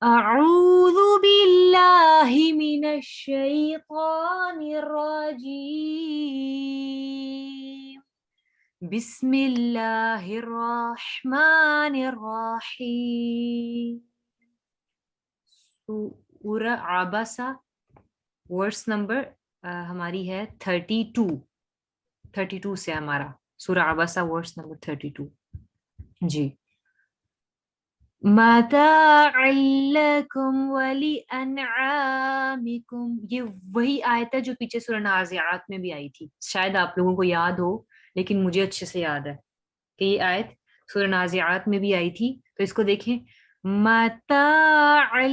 أعوذ بالله من الشيطان الرجيم بسم الله الرحمن الرحيم. सूरह आबसा वर्स नंबर हमारी है 32 से हमारा सूरह आबसा वर्स नंबर 32 जी. मताअन लकुम वली अनआमिकुम, ये वही आयत है जो पीछे सूरह नाज़िआत में भी आई थी. शायद आप लोगों को याद हो, लेकिन मुझे अच्छे से याद है कि ये आयत सूरह नाज़िआत में भी आई थी. तो इसको देखें, मताअन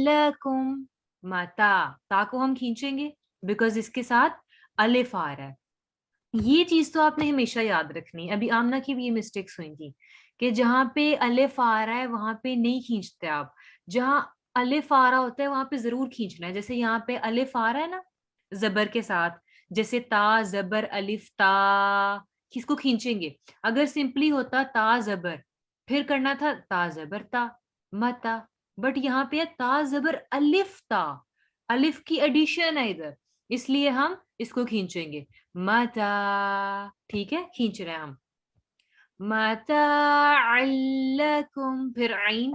लकुम, मता, ता को हम खींचेंगे बिकॉज इसके साथ अलिफ आ रहा है. ये चीज तो आपने हमेशा याद रखनी है. अभी आमना की भी ये मिस्टेक्स हुई थी कि जहां पे अलिफ आ रहा है वहां पे नहीं खींचते आप. जहां अलिफ आ रहा होता है वहां पे जरूर खींचना है. जैसे यहाँ पे अलिफ आ रहा है ना जबर के साथ, जैसे ता जबर अलिफ ता, किसको खींचेंगे. अगर सिंपली होता ता जबर, फिर करना था ता जबर ता, मता. बट यहाँ पे है ता जबर अलिफ ता, अलिफ की एडिशन है इधर, इसलिए हम इसको खींचेंगे. मता, ठीक है, खींच रहे हैं हम. मताअल्लकुम, फिर आइन,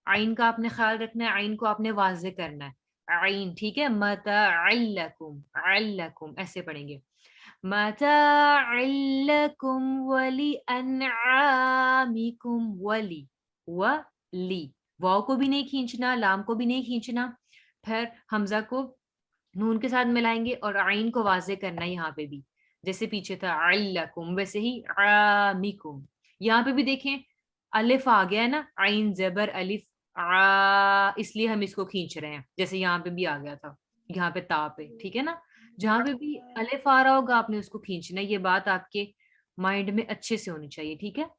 आइन का आपने ख्याल रखना है, आइन को आपने वाज़े करना है. आइन, ठीक है. मताअल्लकुम, अल्लकुम ऐसे पढ़ेंगे. मताअल्लकुम वली अनआमिकुम, वली, वली, वाव को भी नहीं खींचना, लाम को भी नहीं खींचना. फिर हमजा को नून के साथ मिलाएंगे और आइन को वाजे करना है यहाँ पे भी. जैसे पीछे था अल्लकुम, वैसे ही आमिकुम. यहाँ पे भी देखें अलिफ आ गया है ना, आइन जबर अलिफ आ, इसलिए हम इसको खींच रहे हैं. जैसे यहाँ पे भी आ गया था, यहाँ पे ता पे, ठीक है ना. जहाँ पे भी अलिफ आ रहा होगा आपने उसको खींचना है. ये बात आपके माइंड में अच्छे से होनी चाहिए, ठीक है.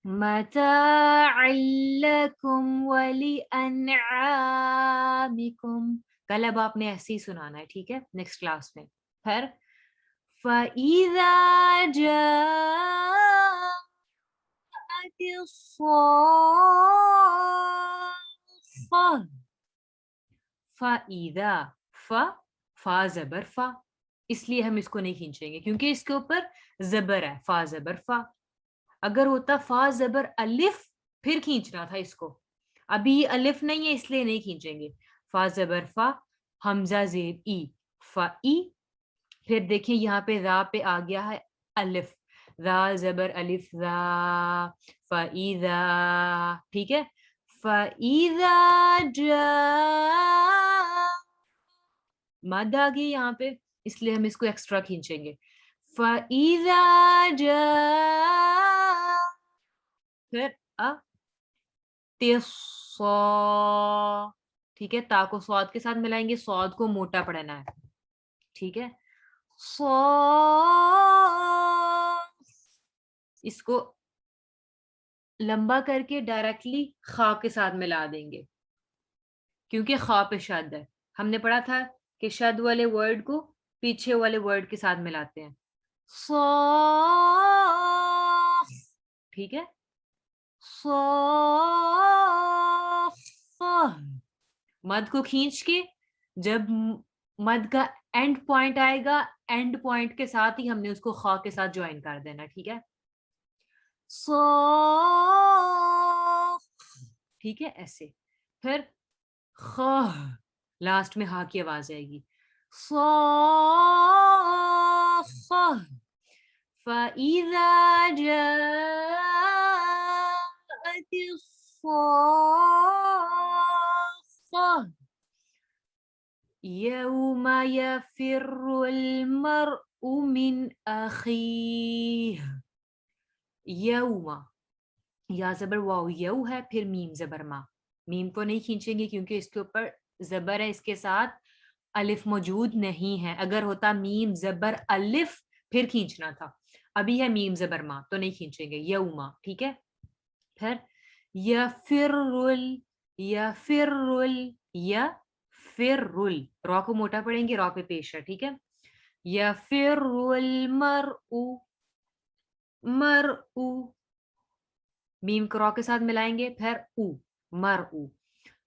मताअल्लकुम वली अनआमिकुम, कल अब आपने ऐसे ही सुनाना है, ठीक है, नेक्स्ट क्लास में. फिर फइज़ा जाअतिस्साफ़्फ़ात, फइज़ा, फ, फा जबर फा, इसलिए हम इसको नहीं खींचेंगे क्योंकि इसके ऊपर जबर है. फा जबर फा. अगर होता फा जबर अलिफ, फिर खींचना था इसको. अभी ये अलिफ नहीं है इसलिए नहीं खींचेंगे. फा जबर फा, हमजा जेर ई, फा ई. फिर देखिए यहाँ पे रा पे आ गया है अलिफ, रा जबर अलिफ रा, फईदा, ठीक है. फईदा जा, मद आ गई यहाँ पे, इसलिए हम इसको एक्स्ट्रा खींचेंगे. फईदा जा, फिर अ तिस्सा, ठीक है. ता को स्वाद के साथ मिलाएंगे, स्वाद को मोटा पढ़ना है, ठीक है. सॉफ, इसको लंबा करके डायरेक्टली खा के साथ मिला देंगे क्योंकि खा पे शद है. हमने पढ़ा था कि शद वाले वर्ड को पीछे वाले वर्ड के साथ मिलाते हैं. सॉफ, ठीक है. सॉफ, मद को खींच के, जब मद का एंड पॉइंट आएगा, एंड पॉइंट के साथ ही हमने उसको खा के साथ ज्वाइन कर देना, ठीक है. सॉफ, ठीक है, ऐसे. फिर ख, लास्ट में हा की आवाज आएगी. सॉफ, फइज़ा जाअतिस्साफ़्फ़ात, यौम यफ़िर्रुल मर्'उ मिन अख़ीह. यौमा, या जबर वाव यऊ है, फिर मीम जबर मा. मीम को नहीं खींचेंगे क्योंकि इसके ऊपर जबर है, इसके साथ अलिफ मौजूद नहीं है. अगर होता मीम जबर अलिफ फिर खींचना था. अभी है मीम जबर मा तो नहीं खींचेंगे. यऊमा, ठीक है. फिर यफिरुल, यफिरुल, यफिरुल, रॉ को मोटा पढ़ेंगे, रॉ पे पेश है, ठीक है. यफिरुल मरउ, मरउ, मीम को रॉ के साथ मिलाएंगे, फिर उ, मरउ.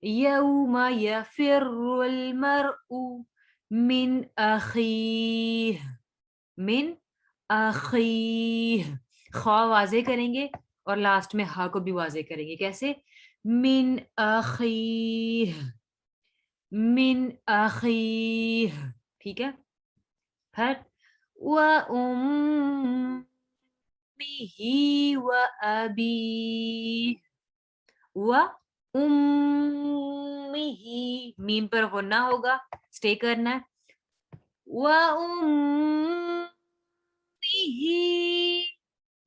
यौम यफिर्रुल मरउ मिन अखीह, मिन अखीह। खा वाजे करेंगे और लास्ट में हा को भी वाजे करेंगे। कैसे? मिन अखीह, मिन अखीह। ठीक है। फिर व उम्मिही व अबी, व उम्मिही, मीम पर गुन्ना होगा, स्टे करना है। व उम्मिही,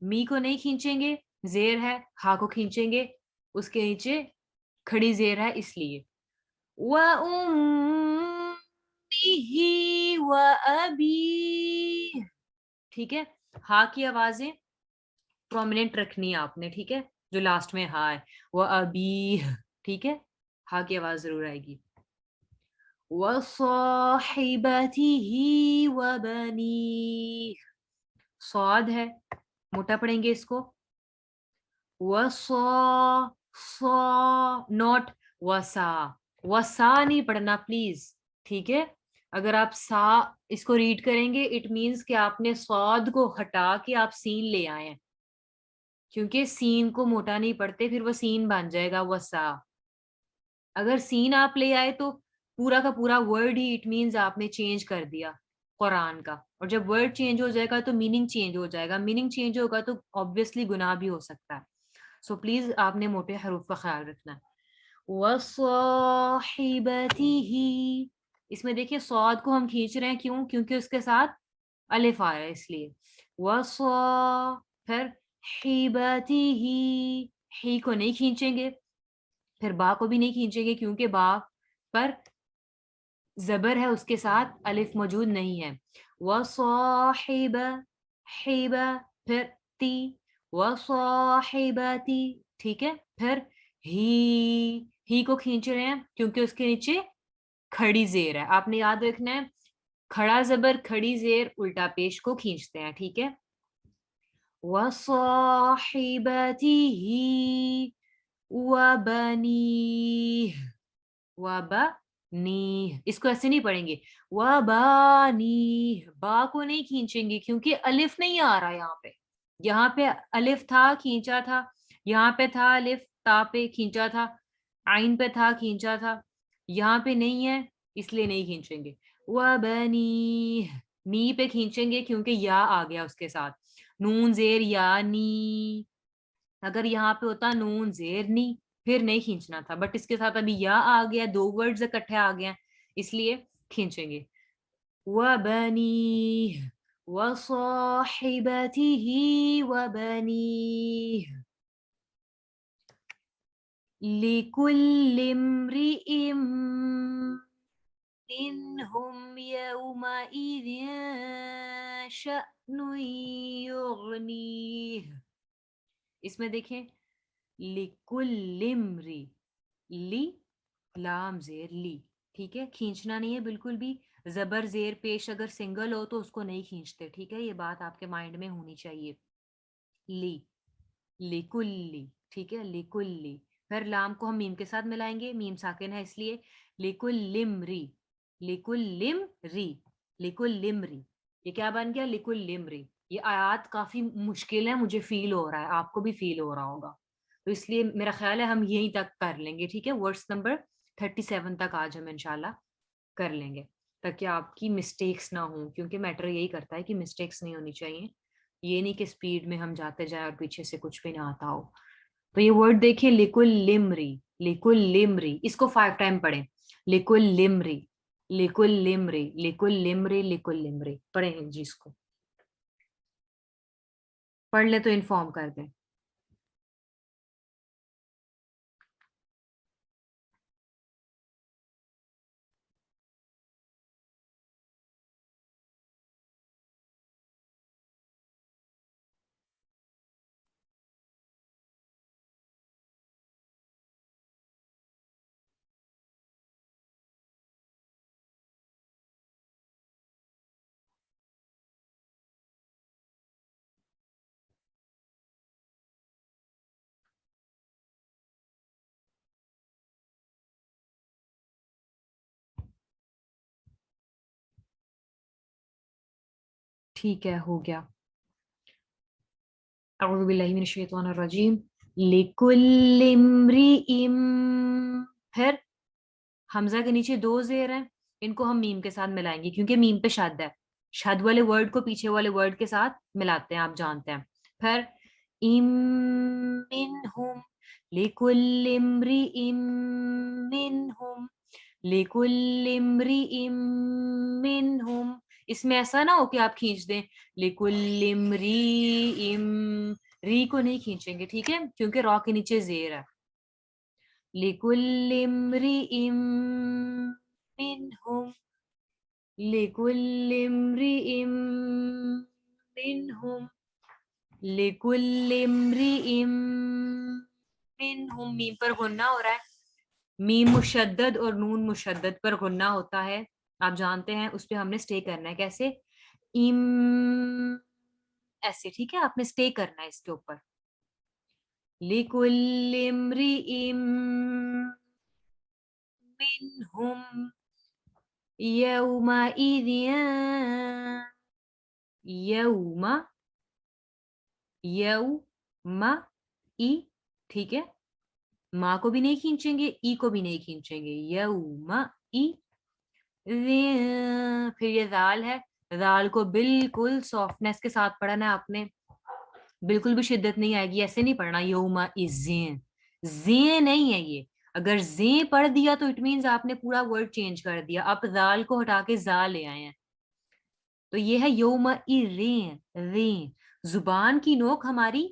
मी को नहीं खींचेंगे, जेर है, हा को खींचेंगे, उसके नीचे खड़ी जेर है इसलिए। व उम्मिही व अबी। ठीक है। हा की आवाजें प्रोमिनेंट रखनी है आपने। ठीक है। जो लास्ट में हा है वो अबी। ठीक है। हा की आवाज जरूर आएगी। वसाहिबतिही वबनी, सौद है, मोटा पढ़ेंगे इसको। वसा, सा, नॉट वसा, वसा नहीं पढ़ना प्लीज। ठीक है। अगर आप सा इसको रीड करेंगे इट मींस कि आपने सौद को हटा के आप सीन ले आए हैं, क्योंकि सीन को मोटा नहीं पढ़ते, फिर वो सीन बन जाएगा वसा। अगर सीन आप ले आए तो पूरा का पूरा वर्ड ही इट मींस आपने चेंज कर दिया कुरान का, और जब वर्ड चेंज हो जाएगा तो मीनिंग चेंज हो जाएगा, मीनिंग चेंज होगा तो ऑब्वियसली गुनाह भी हो सकता है। सो प्लीज आपने मोटे हरूफ का ख्याल रखना है। वसाहिबतिही, इसमें देखिए सौद को हम खींच रहे हैं, क्यों? क्योंकि उसके साथ अलिफ आ रहा है इसलिए। वसा, फिर हिबतिही, ही को नहीं खींचेंगे, फिर बा को भी नहीं खींचेंगे क्योंकि बा पर जबर है, उसके साथ अलिफ मौजूद नहीं है। वसाहिब, हिब, फिर ती, वसाहिबती। ठीक है। फिर ही को खींच रहे हैं क्योंकि उसके नीचे खड़ी जेर है। आपने याद रखना है, खड़ा जबर खड़ी जेर उल्टा पेश को खींचते हैं। ठीक है। वसाहिबतिही वबनी, वबनी, इसको ऐसे नहीं पढ़ेंगे। वबानी, बा को नहीं खींचेंगे क्योंकि अलिफ नहीं आ रहा यहाँ पे। यहाँ पे अलिफ था, खींचा था। यहाँ पे था अलिफ, ता पे खींचा था। आइन पे था, खींचा था। यहाँ पे नहीं है इसलिए नहीं खींचेंगे। वबनी, नी पे खींचेंगे क्योंकि या आ गया उसके साथ। नून जेर या नी, अगर यहाँ पे होता नून जेर नी फिर नहीं खींचना था, बट इसके साथ अभी या आ गया, दो वर्ड्स इकट्ठे आ गए हैं इसलिए खींचेंगे। वबनी वसाहिबतिही वबनीह लिकुल्लि इम्रिइम मिनहुम यौमइज़िन शअनुन युगनीह। इसमें देखें, लिकुल्लिम्री, ली लाम जेर ली। ठीक है। खींचना नहीं है बिल्कुल भी। जबर जेर पेश अगर सिंगल हो तो उसको नहीं खींचते। ठीक है। ये बात आपके माइंड में होनी चाहिए। ली, लिकुल्ली। ठीक है। लिकुल्ली, फिर लाम को हम मीम के साथ मिलाएंगे, मीम साकिन है इसलिए। लिकुल्लिमरी, लिकुल्लिमरी, लिकुल्लिमरी। ये क्या बन गया? लिकुल्लिमरी। ये आयात काफी मुश्किल है, मुझे फील हो रहा है, आपको भी फील हो रहा होगा, तो इसलिए मेरा ख्याल है हम यहीं तक कर लेंगे। ठीक है। वर्ड्स नंबर 37 तक आज हम इंशाल्लाह कर लेंगे, ताकि आपकी मिस्टेक्स ना हो, क्योंकि मैटर यही करता है कि मिस्टेक्स नहीं होनी चाहिए। ये नहीं कि स्पीड में हम जाते जाए और पीछे से कुछ भी ना आता हो। तो ये वर्ड देखिए, लिकुल लिमरी, लिकुल लिमरी, इसको 5 टाइम पढ़ें। लिकुल लिमरी, लिकुल लिमरी, लिकुल लिमरी, लिकुल लिमरी। पढ़ें जी इसको, पढ़ ले तो इन्फॉर्म कर दें। ٹھیک ہے ہو گیا. اعوذ باللہ من الشیطان الرجیم. لکل امرئ، پھر حمزہ کے نیچے دو زیر ہیں، ان کو ہم میم کے ساتھ ملائیں گے کیونکہ میم پہ شد ہے. شد والے ورڈ کو پیچھے والے ورڈ کے ساتھ ملاتے ہیں، آپ جانتے ہیں. پھر ام منہم، لکل امرئ منہم، لکل امرئ منہم. اس میں ایسا نہ ہو کہ آپ کھینچ دیں لکل امرئ، ری کو نہیں کھینچیں گے، ٹھیک ہے، کیونکہ را کے نیچے زیر ہے. لکل امرئ منہم، لکل امرئ منہم، لکل امرئ منہم. میم پر غنہ ہو رہا ہے. میم مشدد اور نون مشدد پر غنہ ہوتا ہے، آپ جانتے ہیں. اس پہ ہم نے اسٹے کرنا ہے. کیسے؟ ام، ایسے، ٹھیک ہے، آپ نے اسٹے کرنا ہے اس کے اوپر. لکل امرئ منہم یومئذ، یوم، یوم ای، ٹھیک ہے. ماں کو بھی نہیں کھینچیں گے، ای کو بھی نہیں کھینچیں گے. یوم ای. پھر یہ ذال ہے، ذال کو بالکل سافٹنس کے ساتھ پڑھنا ہے آپ نے، بالکل بھی شدت نہیں آئے گی. ایسے نہیں پڑھنا یوم ازین، زین نہیں ہے یہ. اگر زین پڑھ دیا تو اٹ مینز آپ نے پورا ورڈ چینج کر دیا. آپ ذال کو ہٹا کے زا لے آئے ہیں. تو یہ ہے یوم رین، رین. زبان کی نوک ہماری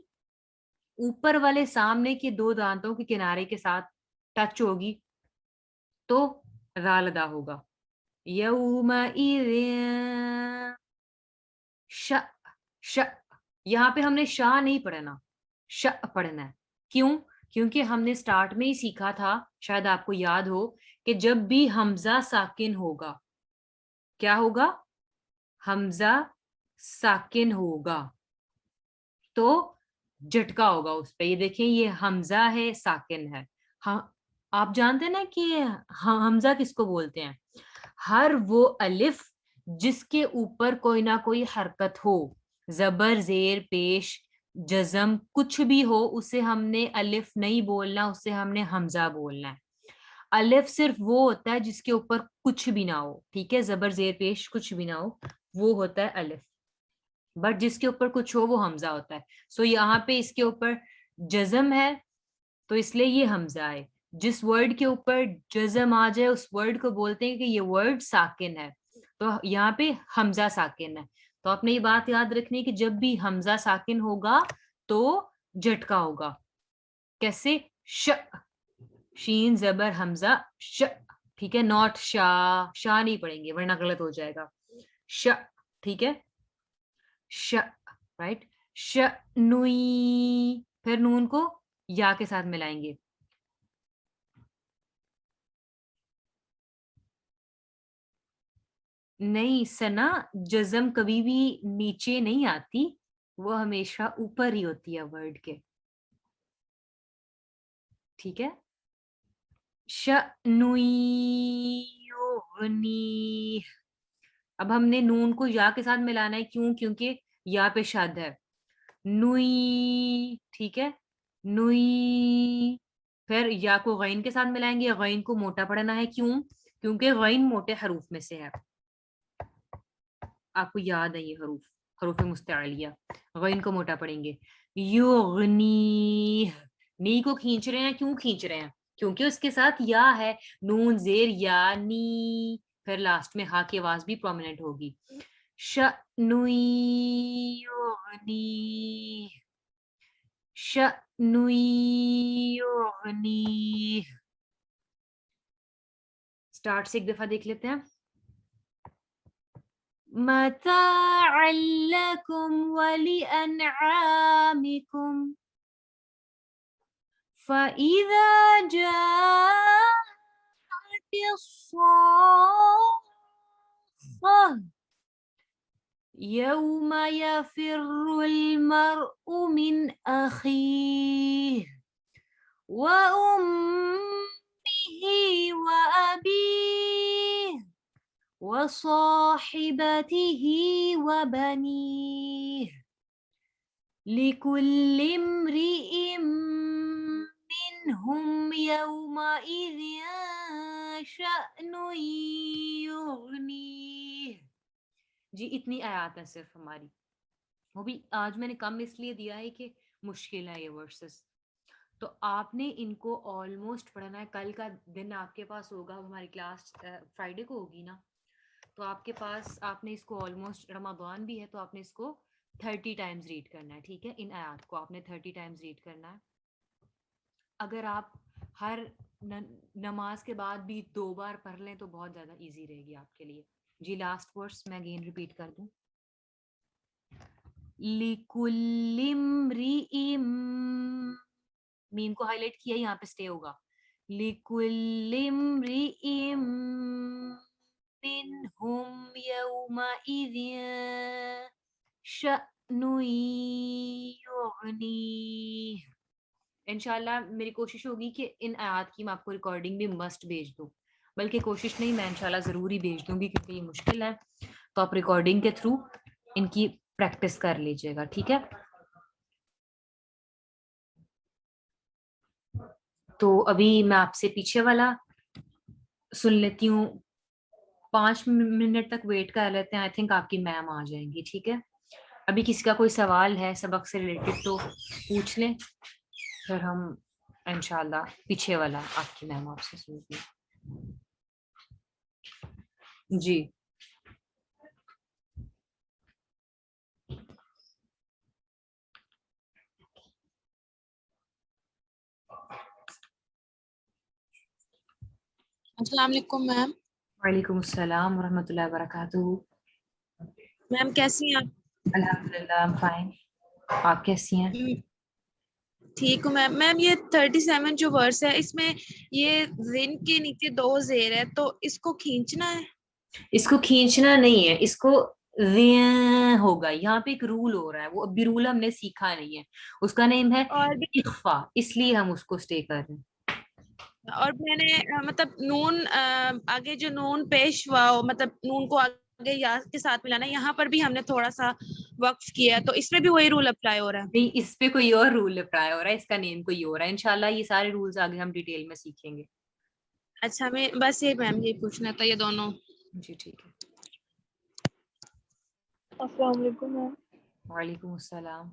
اوپر والے سامنے کے دو دانتوں کے کنارے کے ساتھ ٹچ ہوگی تو ذال ادا ہوگا. یوم ش، ش. یہاں پہ ہم نے شاہ نہیں پڑھنا، ش پڑھنا ہے. کیوں؟ کیونکہ ہم نے سٹارٹ میں ہی سیکھا تھا، شاید آپ کو یاد ہو، کہ جب بھی حمزہ ساکن ہوگا، کیا ہوگا؟ حمزہ ساکن ہوگا تو جھٹکا ہوگا اس پہ. یہ دیکھیں، یہ حمزہ ہے، ساکن ہے. ہاں، آپ جانتے ہیں نا کہ حمزہ کس کو بولتے ہیں؟ ہر وہ الف جس کے اوپر کوئی نہ کوئی حرکت ہو، زبر، زیر، پیش، جزم، کچھ بھی ہو، اسے ہم نے الف نہیں بولنا، اسے ہم نے حمزہ بولنا ہے. الف صرف وہ ہوتا ہے جس کے اوپر کچھ بھی نہ ہو، ٹھیک ہے، زبر، زیر، پیش کچھ بھی نہ ہو، وہ ہوتا ہے الف. بٹ جس کے اوپر کچھ ہو وہ حمزہ ہوتا ہے. سو یہاں پہ اس کے اوپر جزم ہے تو اس لیے یہ حمزہ ہے. جس ورڈ کے اوپر جزم آ جائے اس ورڈ کو بولتے ہیں کہ یہ ورڈ ساکن ہے. تو یہاں پہ حمزہ ساکن ہے. تو آپ نے یہ بات یاد رکھنی کہ جب بھی حمزہ ساکن ہوگا تو جھٹکا ہوگا. کیسے؟ ش، شین زبر حمزہ ش، ٹھیک ہے، ناٹ شاہ. شاہ نہیں پڑھیں گے ورنہ غلط ہو جائے گا. ش، ٹھیک ہے، ش، رائٹ. ش نوئی، پھر نون کو یا کے ساتھ ملائیں گے. نہیں سنا، جزم کبھی بھی نیچے نہیں آتی، وہ ہمیشہ اوپر ہی ہوتی ہے ورڈ کے، ٹھیک ہے. شأنُ یغنی. اب ہم نے نون کو یا کے ساتھ ملانا ہے. کیوں؟ کیونکہ یا پہ شد ہے. نوئی، ٹھیک ہے، نوئی. پھر یا کو غین کے ساتھ ملائیں گے. غین کو موٹا پڑھنا ہے. کیوں؟ کیونکہ غین موٹے حروف میں سے ہے. آپ کو یاد ہے یہ حروف، حروف مستعلیہ. غین کو موٹا پڑھیں گے. یغنی، نی کو کھینچ رہے ہیں. کیوں کھینچ رہے ہیں؟ کیونکہ اس کے ساتھ یا ہے، نون زیر یا، نی. پھر لاسٹ میں ہا کی آواز بھی پرومیننٹ ہوگی. شأنُ یغنی، شأنُ یغنی. سٹارٹ سے ایک دفعہ دیکھ لیتے ہیں. متاعا لکم ولأنعامکم فَإِذَا جَاءَتِ الصَّاخَّةُ يَوْمَ يَفِرُّ الْمَرْءُ مِنْ أَخِيهِ وَأُمِّهِ وَأَبِيهِ وصاحبته وبنيه لكل امرئ منهم يومئذ شأن يغنيه. جی اتنی آیات ہیں صرف ہماری، وہ بھی آج میں نے کم اس لیے دیا ہے کہ مشکل ہے یہ ورسز. تو آپ نے ان کو آلموسٹ پڑھنا ہے. کل کا دن آپ کے پاس ہوگا، ہماری کلاس فرائیڈے کو ہوگی نا، تو آپ کے پاس آپ نے اس کو آلموسٹ، رمضان بھی ہے تو آپ نے اس کو 30 ٹائمز ریڈ کرنا ہے. ٹھیک ہے، ان آیات کو آپ نے 30 ٹائمز ریڈ کرنا ہے. اگر آپ ہر نماز کے بعد بھی 2 بار پڑھ لیں تو بہت زیادہ ایزی رہے گی آپ کے لیے. جی لاسٹ ورڈس میں اگین ریپیٹ کر دوں. لِكُلِّ امْرِئٍ، میم کو ہائی لائٹ کیا یہاں پہ اسٹے ہوگا. لِكُلِّ امْرِئٍ مِّنْهُمْ يَوْمَئِذٍ شَأْنٌ يُغْنِيهِ. انشاءاللہ میری کوشش ہوگی کہ ان آیات کی میں آپ کو ریکارڈنگ بھی مسٹ بھیج دوں، بلکہ کوشش نہیں، میں انشاءاللہ ضرور ہی بھیج دوں گی کیونکہ یہ مشکل ہے. تو آپ ریکارڈنگ کے تھرو ان کی پریکٹس کر لیجئے گا. ٹھیک ہے، تو ابھی میں آپ سے پیچھے والا سن لیتی ہوں. 5 منٹ تک ویٹ کر لیتے ہیں. آئی تھنک آپ کی میم آ جائیں گی. ٹھیک ہے، ابھی کسی کا کوئی سوال ہے سبق سے ریلیٹڈ تو پوچھ لیں، پھر ہم انشاءاللہ پیچھے والا آپ کی میم آپ سے سنتے ہیں. جی السلام علیکم میم. وعلیکم السلام ورحمۃ اللہ وبرکاتہ. میم کیسی ہیں آپ؟ الحمدللہ فائن. آپ کیسی ہیں؟ ٹھیک ہوں میم. میم یہ 37 جو ورس ہے اس میں یہ زن کے نیچے 2 زیر ہے تو اس کو کھینچنا ہے؟ اس کو کھینچنا نہیں ہے، اس کو ہوگا. یہاں پہ ایک رول ہو رہا ہے، وہ ابھی رول ہم نے سیکھا نہیں ہے. اس کا نیم ہے اور اخفا، اس لیے ہم اس کو اسٹے کر رہے ہیں. اور میں نے مطلب نون آگے جو نون پیش ہوا مطلب نون کو آگے یا کے ساتھ ملانا، یہاں پر بھی ہم نے تھوڑا سا وقف کیا تو اس میں بھی وہی رول اپلائی ہو رہا ہے؟ نہیں، اس پہ کوئی اور رول اپلائی ہو رہا ہے، اس کا نیم کوئی اور ہے. انشاءاللہ یہ سارے رولز آگے ہم ڈیٹیل میں سیکھیں گے. اچھا ہمیں بس یہ میم یہ پوچھنا تھا یہ دونوں. جی ٹھیک ہے. السلام علیکم میم. وعلیکم السلام.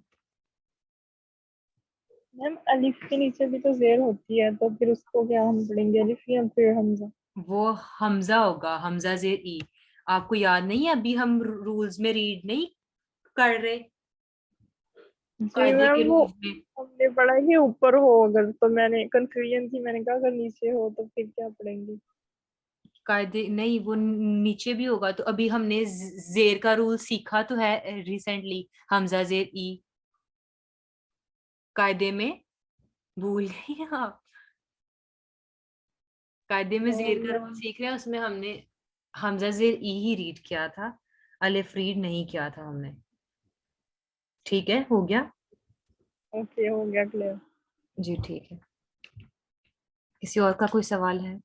میم الف کے نیچے بھی تو زیر ہوتی ہے تو پھر اس کو کیا ہم پڑھیں گے، الف یا پھر حمزہ؟ وہ حمزہ ہوگا، حمزہ زیر ای. آپ کو یاد نہیں ہے ابھی ہم رولز میں ریڈ نہیں کر رہے جی قاعدے کے میم وہ رولز میں؟ ہم نے پڑھا کہ اوپر ہو اگر، تو میں نے کنفیوژن تھی، میں نے کہا اگر نیچے ہو تو پھر کیا پڑھیں گے؟ قاعدے نہیں، وہ نیچے بھی ہوگا. تو ابھی ہم نے زیر کا رول سیکھا تو ہے ریسنٹلی، حمزہ زیر ای. قاعدے میں بھول گئی ہیں آپ؟ قاعدے میں زیر کا رول سیکھ رہے ہیں، اس میں ہم نے حمزہ زیر ای ہی ریڈ کیا تھا، الف ریڈ نہیں کیا تھا ہم نے. ٹھیک ہے، ہو گیا. اوکے ہو گیا کلیئر. جی ٹھیک ہے. کسی اور کا کوئی سوال ہے؟